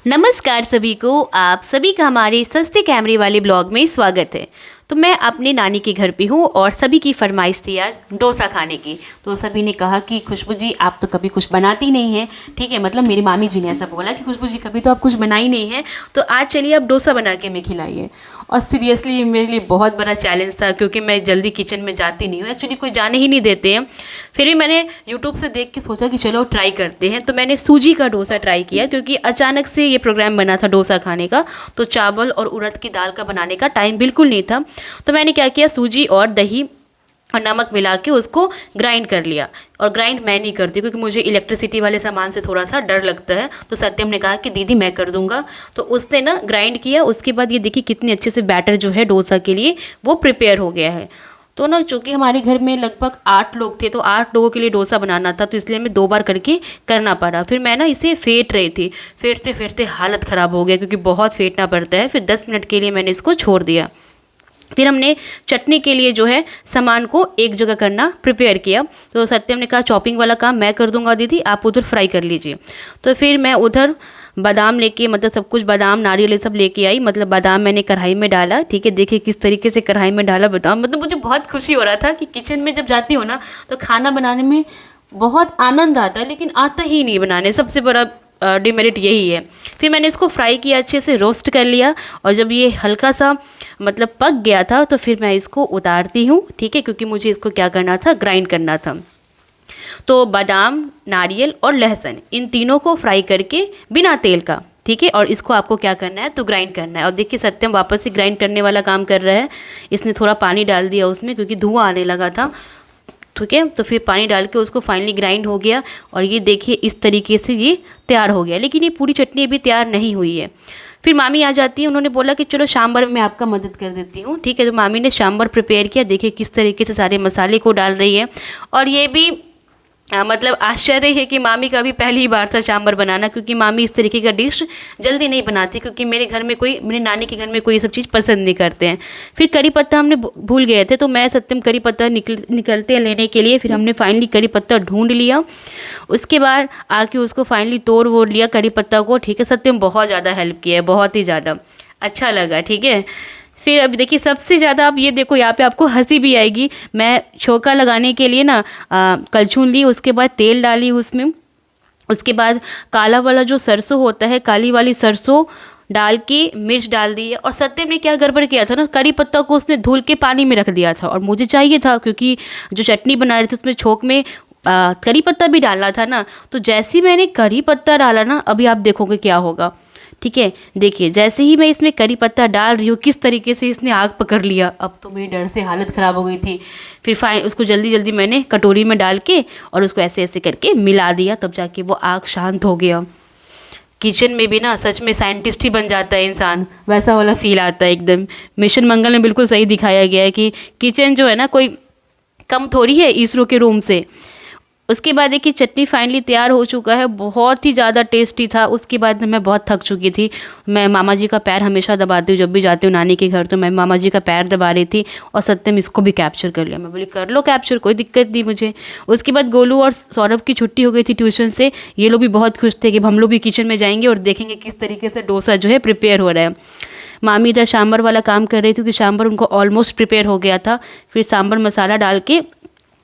नमस्कार सभी को, आप सभी का हमारे सस्ते कैमरे वाले ब्लॉग में स्वागत है। तो मैं अपने नानी के घर पे हूँ और सभी की फरमाइश थी आज डोसा खाने की। तो सभी ने कहा कि खुशबू जी आप तो कभी कुछ बनाती नहीं हैं, ठीक है, मतलब मेरी मामी जी ने ऐसा बोला कि खुशबू जी कभी तो आप कुछ बनाई नहीं है, तो आज चलिए आप डोसा बना के हमें खिलाइए। और सीरियसली ये मेरे लिए बहुत बड़ा चैलेंज था क्योंकि मैं जल्दी किचन में जाती नहीं हूँ, एक्चुअली कोई जाने ही नहीं देते हैं। फिर भी मैंने यूट्यूब से देख के सोचा कि चलो ट्राई करते हैं। तो मैंने सूजी का डोसा ट्राई किया क्योंकि अचानक से ये प्रोग्राम बना था डोसा खाने का, तो चावल और उड़द की दाल का बनाने का टाइम बिल्कुल नहीं था। तो मैंने क्या किया, सूजी और दही और नमक मिला के उसको ग्राइंड कर लिया। और ग्राइंड मैं नहीं करती क्योंकि मुझे इलेक्ट्रिसिटी वाले सामान से थोड़ा सा डर लगता है। तो सत्यम ने कहा कि दीदी मैं कर दूंगा, तो उसने ना ग्राइंड किया। उसके बाद ये देखिए कितने अच्छे से बैटर जो है डोसा के लिए वो प्रिपेयर हो गया है। तो ना चूँकि हमारे घर में लगभग 8 लोग थे, तो 8 लोगों के लिए डोसा बनाना था, तो इसलिए हमें 2 बार करके करना पड़ा। फिर मैं ना इसे फेंट रही थी, फेंटते फेंटते हालत ख़राब हो गया क्योंकि बहुत फेंटना पड़ता है। फिर 10 मिनट के लिए मैंने इसको छोड़ दिया। फिर हमने चटनी के लिए जो है सामान को एक जगह करना प्रिपेयर किया। तो सत्यम ने कहा चॉपिंग वाला काम मैं कर दूंगा दीदी, आप उधर फ्राई कर लीजिए। तो फिर मैं उधर बादाम लेके, मतलब सब कुछ बादाम नारियल ये सब लेके आई। मतलब बादाम मैंने कढ़ाई में डाला, ठीक है, देखिए किस तरीके से कढ़ाई में डाला बादाम। मतलब मुझे बहुत खुशी हो रहा था कि किचन में जब जाती हूँ ना तो खाना बनाने में बहुत आनंद आता है, लेकिन आता ही नहीं बनाने, सबसे बड़ा डिमेरिट यही है। फिर मैंने इसको फ्राई किया, अच्छे से रोस्ट कर लिया। और जब ये हल्का सा मतलब पक गया था तो फिर मैं इसको उतारती हूँ, ठीक है, क्योंकि मुझे इसको क्या करना था, ग्राइंड करना था। तो बादाम, नारियल और लहसुन इन तीनों को फ्राई करके बिना तेल का, ठीक है, और इसको आपको क्या करना है तो ग्राइंड करना है। और देखिए सत्यम वापस से ग्राइंड करने वाला काम कर रहा है। इसने थोड़ा पानी डाल दिया उसमें क्योंकि धुआं आने लगा था, ठीक है। तो फिर पानी डाल के उसको फाइनली ग्राइंड हो गया। और ये देखिए इस तरीके से ये तैयार हो गया। लेकिन ये पूरी चटनी अभी तैयार नहीं हुई है। फिर मामी आ जाती है, उन्होंने बोला कि चलो सांभर में आपका मदद कर देती हूँ, ठीक है। तो मामी ने सांभर प्रिपेयर किया। देखिए किस तरीके से सारे मसाले को डाल रही है। और ये भी मतलब आश्चर्य है कि मामी का भी पहली बार था सांभर बनाना, क्योंकि मामी इस तरीके का डिश जल्दी नहीं बनाती, क्योंकि मेरे घर में कोई, मेरी नानी के घर में कोई ये सब चीज़ पसंद नहीं करते हैं। फिर करी पत्ता हमने भूल गए थे, तो मैं सत्यम करी पत्ता निकलते हैं लेने के लिए। फिर हमने फाइनली करी पत्ता ढूंढ लिया। उसके बाद आके उसको फाइनली तोड़ वोड़ लिया करी पत्ता को, ठीक है। सत्यम बहुत ज़्यादा हेल्प किया है, बहुत ही ज़्यादा अच्छा लगा, ठीक है। फिर अब देखिए सबसे ज़्यादा, आप ये देखो यहाँ पे आपको हंसी भी आएगी। मैं छोका लगाने के लिए ना कलछुल ली, उसके बाद तेल डाली उसमें। उसके बाद काला वाला जो सरसों होता है, काली वाली सरसों डाल के मिर्च डाल दी है। और सत्यम ने क्या गड़बड़ किया था ना, करी पत्ता को उसने धुल के पानी में रख दिया था। और मुझे चाहिए था क्योंकि जो चटनी बना रही थी उसमें छोंक में करी पत्ता भी डालना था ना। तो जैसे ही मैंने करी पत्ता डाला ना, अभी आप देखोगे क्या होगा, ठीक है। देखिए जैसे ही मैं इसमें करी पत्ता डाल रही हूँ किस तरीके से इसने आग पकड़ लिया। अब तो मेरी डर से हालत ख़राब हो गई थी। फिर उसको जल्दी जल्दी मैंने कटोरी में डाल के और उसको ऐसे ऐसे करके मिला दिया, तब जाके वो आग शांत हो गया। किचन में भी ना सच में साइंटिस्ट ही बन जाता है इंसान, वैसा वाला फील आता है एकदम। मिशन मंगल में बिल्कुल सही दिखाया गया है कि किचन जो है ना कोई कम थोड़ी है इसरो के रूम से। उसके बाद देखिए चटनी फाइनली तैयार हो चुका है, बहुत ही ज़्यादा टेस्टी था। उसके बाद मैं बहुत थक चुकी थी। मैं मामा जी का पैर हमेशा दबाती हूँ, जब भी जाती हूँ नानी के घर तो मैं मामा जी का पैर दबा रही थी। और सत्यम इसको भी कैप्चर कर लिया। मैं बोली कर लो कैप्चर, कोई दिक्कत नहीं मुझे। उसके बाद गोलू और सौरभ की छुट्टी हो गई थी ट्यूशन से। ये लोग भी बहुत खुश थे कि हम लोग भी किचन में जाएंगे और देखेंगे किस तरीके से डोसा जो है प्रिपेयर हो रहा है। मामी इधर सांभर वाला काम कर रही थी कि सांभर उनको ऑलमोस्ट प्रिपेयर हो गया था। फिर सांभर मसाला डाल के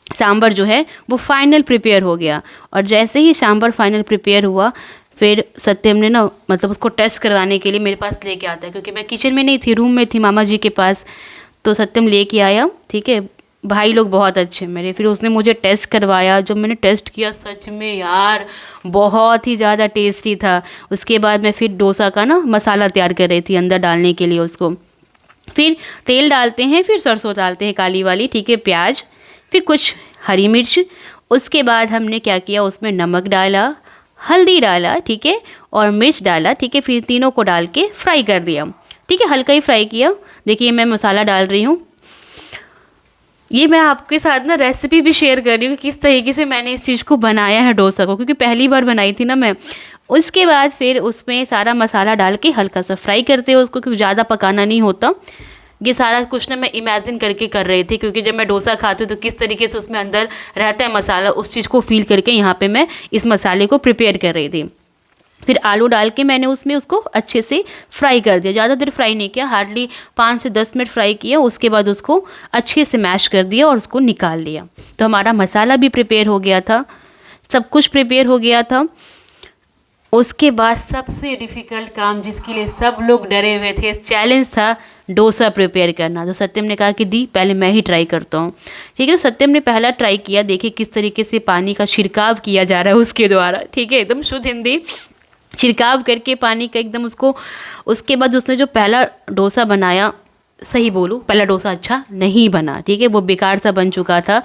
सांभर जो है वो फाइनल प्रिपेयर हो गया। और जैसे ही सांभर फाइनल प्रिपेयर हुआ, फिर सत्यम ने ना मतलब उसको टेस्ट करवाने के लिए मेरे पास लेके आता है, क्योंकि मैं किचन में नहीं थी, रूम में थी मामा जी के पास। तो सत्यम लेके आया, ठीक है। भाई लोग बहुत अच्छे मेरे। फिर उसने मुझे टेस्ट करवाया। जब मैंने टेस्ट किया सच में यार बहुत ही ज़्यादा टेस्टी था। उसके बाद मैं फिर डोसा का ना मसाला तैयार कर रही थी अंदर डालने के लिए उसको। फिर तेल डालते हैं, फिर सरसों डालते हैं काली वाली, ठीक है, प्याज, फिर कुछ हरी मिर्च। उसके बाद हमने क्या किया, उसमें नमक डाला, हल्दी डाला, ठीक है, और मिर्च डाला, ठीक है। फिर तीनों को डाल के फ्राई कर दिया, ठीक है, हल्का ही फ्राई किया। देखिए मैं मसाला डाल रही हूँ। ये मैं आपके साथ ना रेसिपी भी शेयर कर रही हूँ किस तरीके से मैंने इस चीज़ को बनाया है डोसा को, क्योंकि पहली बार बनाई थी ना मैं। उसके बाद फिर उसमें सारा मसाला डाल के हल्का सा फ्राई करते हैं उसको, क्योंकि ज़्यादा पकाना नहीं होता। ये सारा कुछ ना मैं इमेजिन करके कर रही थी, क्योंकि जब मैं डोसा खाती हूँ तो किस तरीके से उसमें अंदर रहता है मसाला, उस चीज़ को फील करके यहाँ पे मैं इस मसाले को प्रिपेयर कर रही थी। फिर आलू डाल के मैंने उसमें उसको अच्छे से फ्राई कर दिया, ज़्यादा देर फ्राई नहीं किया, हार्डली 5 से 10 मिनट फ्राई किया। उसके बाद उसको अच्छे से मैश कर दिया और उसको निकाल लिया। तो हमारा मसाला भी प्रिपेयर हो गया था, सब कुछ प्रिपेयर हो गया था। उसके बाद सबसे डिफ़िकल्ट काम, जिसके लिए सब लोग डरे हुए थे, चैलेंज था डोसा प्रिपेयर करना। तो सत्यम ने कहा कि दी पहले मैं ही ट्राई करता हूँ। ठीक है, तो सत्यम ने पहला ट्राई किया। देखिए किस तरीके से पानी का छिड़काव किया जा रहा है उसके द्वारा। ठीक है, एकदम शुद्ध हिंदी, छिड़काव करके पानी का एकदम उसको। उसके बाद उसने जो पहला डोसा बनाया, सही बोलूँ पहला डोसा अच्छा नहीं बना। ठीक है, वो बेकार सा बन चुका था।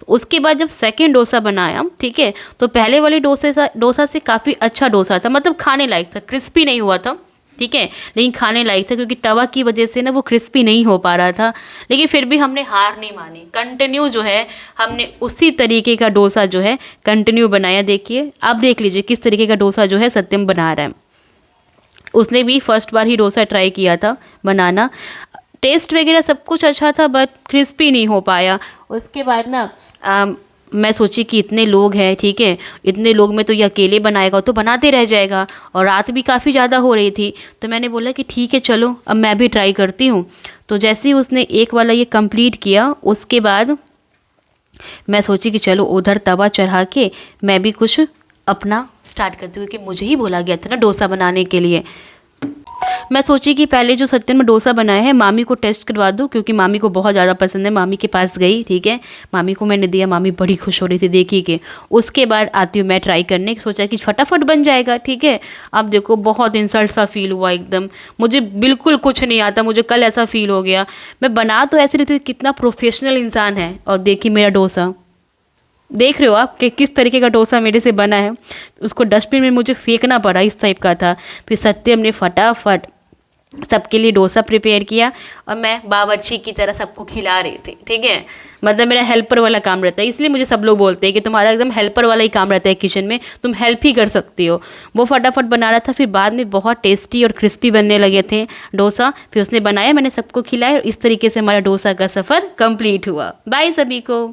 तो उसके बाद जब सेकंड डोसा बनाया, ठीक है, तो पहले वाले डोसा से काफ़ी अच्छा डोसा था, मतलब खाने लायक था, क्रिस्पी नहीं हुआ था। ठीक है, लेकिन खाने लायक था, क्योंकि तवा की वजह से ना वो क्रिस्पी नहीं हो पा रहा था। लेकिन फिर भी हमने हार नहीं मानी, कंटिन्यू जो है हमने उसी तरीके का डोसा जो है कंटिन्यू बनाया। देखिए आप देख लीजिए किस तरीके का डोसा जो है सत्यम बना रहा है। उसने भी फर्स्ट बार ही डोसा ट्राई किया था बनाना। टेस्ट वगैरह सब कुछ अच्छा था, बट क्रिस्पी नहीं हो पाया। उसके बाद ना मैं सोची कि इतने लोग हैं, ठीक है, इतने लोग में तो ये अकेले बनाएगा तो बनाते रह जाएगा, और रात भी काफ़ी ज़्यादा हो रही थी। तो मैंने बोला कि ठीक है चलो अब मैं भी ट्राई करती हूँ। तो जैसे ही उसने एक वाला ये कंप्लीट किया, उसके बाद मैं सोची कि चलो उधर तवा चढ़ा के मैं भी कुछ अपना स्टार्ट करती हूँ, क्योंकि मुझे ही बोला गया था ना डोसा बनाने के लिए। मैं सोची कि पहले जो सत्यम में डोसा बनाया है मामी को टेस्ट करवा दूँ, क्योंकि मामी को बहुत ज़्यादा पसंद है। मामी के पास गई, ठीक है, मामी को मैंने दिया, मामी बड़ी खुश हो रही थी देखी के। उसके बाद आती हूँ मैं ट्राई करने, सोचा कि फटाफट बन जाएगा। ठीक है, अब देखो बहुत इंसल्ट सा फील हुआ एकदम, मुझे बिल्कुल कुछ नहीं आता। मुझे कल ऐसा फील हो गया, मैं बना तो ऐसे रही थी कितना प्रोफेशनल इंसान है, और देखिए मेरा डोसा देख रहे हो आप कि किस तरीके का डोसा मेरे से बना है। उसको डस्टबिन में मुझे फेंकना पड़ा, इस टाइप का था। फिर सत्यम ने फटाफट सबके लिए डोसा प्रिपेयर किया, और मैं बावर्ची की तरह सबको खिला रही थी। ठीक है, मतलब मेरा हेल्पर वाला काम रहता है, इसलिए मुझे सब लोग बोलते हैं कि तुम्हारा एकदम हेल्पर वाला ही काम रहता है किचन में, तुम हेल्प ही कर सकती हो। वो फटाफट बना रहा था, फिर बाद में बहुत टेस्टी और क्रिस्पी बनने लगे थे डोसा। फिर उसने बनाया, मैंने सबको खिलाया, और इस तरीके से हमारा डोसा का सफ़र कंप्लीट हुआ। बाय सभी को।